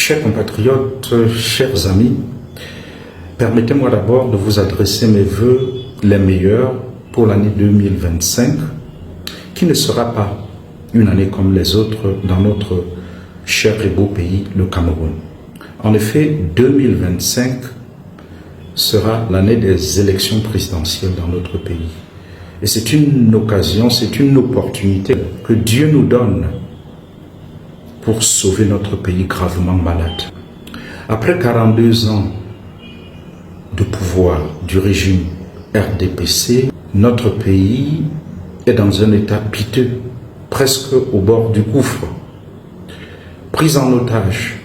Chers compatriotes, chers amis, permettez-moi d'abord de vous adresser mes vœux les meilleurs pour l'année 2025, qui ne sera pas une année comme les autres dans notre cher et beau pays, le Cameroun. En effet, 2025 sera l'année des élections présidentielles dans notre pays. Et c'est une occasion, c'est une opportunité que Dieu nous donne pour sauver notre pays gravement malade. Après 42 ans de pouvoir du régime RDPC, notre pays est dans un état piteux, presque au bord du gouffre. Pris en otage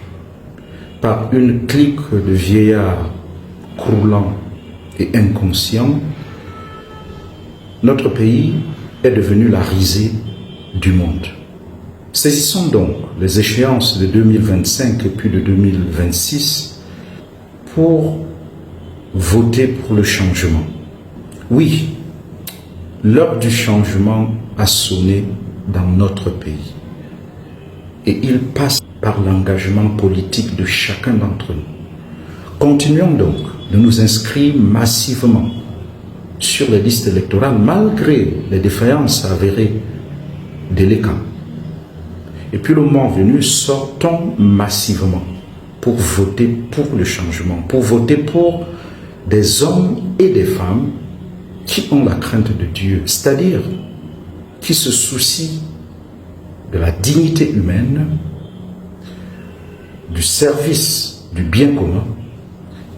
par une clique de vieillards croulants et inconscients, notre pays est devenu la risée du monde. Saisissons donc les échéances de 2025 et puis de 2026 pour voter pour le changement. Oui, l'heure du changement a sonné dans notre pays. Et il passe par l'engagement politique de chacun d'entre nous. Continuons donc de nous inscrire massivement sur les listes électorales malgré les défaillances avérées de l'ECAM. Et puis le moment venu, sortons massivement pour voter pour le changement, pour voter pour des hommes et des femmes qui ont la crainte de Dieu, c'est-à-dire qui se soucient de la dignité humaine, du service du bien commun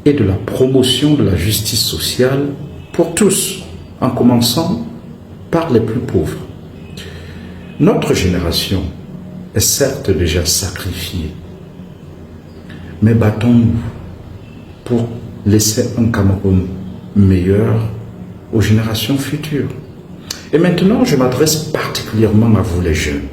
et de la promotion de la justice sociale pour tous, en commençant par les plus pauvres. Notre génération est certes déjà sacrifiée, mais battons-nous pour laisser un Cameroun meilleur aux générations futures. Et maintenant, je m'adresse particulièrement à vous les jeunes,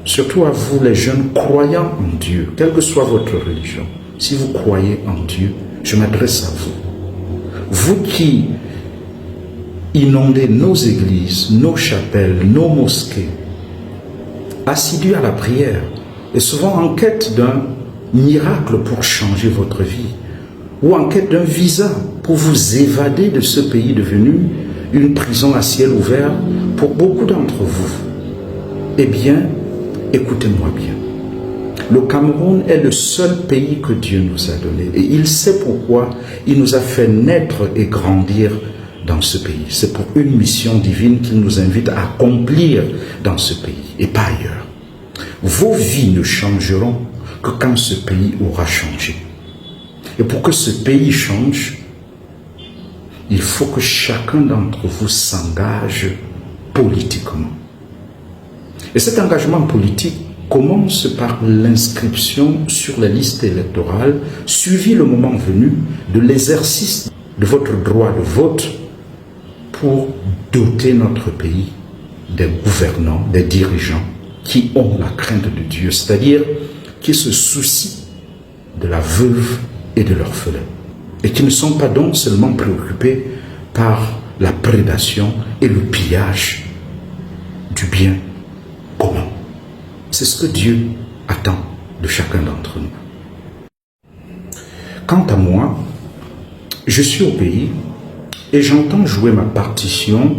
surtout à vous les jeunes croyants en Dieu, quelle que soit votre religion. Si vous croyez en Dieu, je m'adresse à vous. Vous qui inondez nos églises, nos chapelles, nos mosquées, assidus à la prière et souvent en quête d'un miracle pour changer votre vie ou en quête d'un visa pour vous évader de ce pays devenu une prison à ciel ouvert pour beaucoup d'entre vous. Eh bien, écoutez-moi bien. Le Cameroun est le seul pays que Dieu nous a donné et il sait pourquoi il nous a fait naître et grandir dans ce pays. C'est pour une mission divine qu'il nous invite à accomplir dans ce pays et pas ailleurs. Vos vies ne changeront que quand ce pays aura changé. Et pour que ce pays change, il faut que chacun d'entre vous s'engage politiquement. Et cet engagement politique commence par l'inscription sur les listes électorales, suivi le moment venu de l'exercice de votre droit de vote pour doter notre pays des gouvernants, des dirigeants qui ont la crainte de Dieu, c'est-à-dire qui se soucient de la veuve et de l'orphelin, et qui ne sont pas donc seulement préoccupés par la prédation et le pillage du bien commun. C'est ce que Dieu attend de chacun d'entre nous. Quant à moi, je suis au pays et j'entends jouer ma partition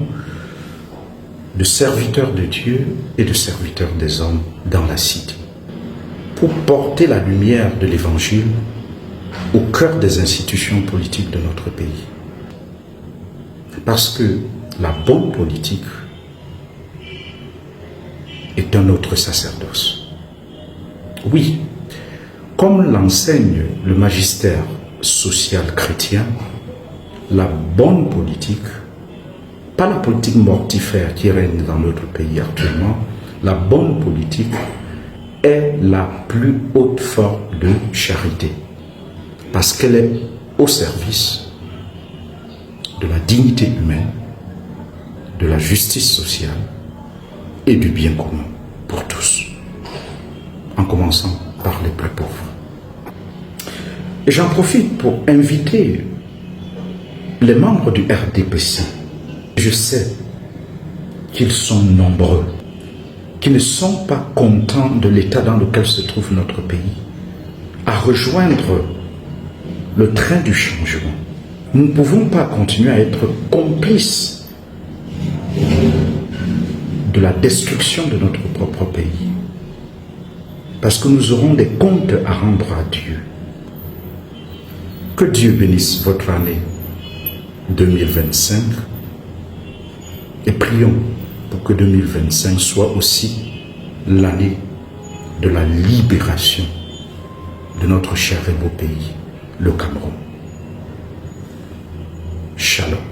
de serviteur de Dieu et de serviteur des hommes dans la cité, pour porter la lumière de l'Évangile au cœur des institutions politiques de notre pays. Parce que la bonne politique est un autre sacerdoce. Oui, comme l'enseigne le magistère social chrétien, la bonne politique, pas la politique mortifère qui règne dans notre pays actuellement, la bonne politique est la plus haute forme de charité, parce qu'elle est au service de la dignité humaine, de la justice sociale et du bien commun pour tous, en commençant par les plus pauvres. Et j'en profite pour inviter les membres du RDPC. Je sais qu'ils sont nombreux, qui ne sont pas contents de l'état dans lequel se trouve notre pays, rejoindre le train du changement. Nous ne pouvons pas continuer à être complices de la destruction de notre propre pays. Parce que nous aurons des comptes à rendre à Dieu. Que Dieu bénisse votre année 2025 et prions pour que 2025 soit aussi l'année de la libération de notre cher et beau pays, le Cameroun. Shalom.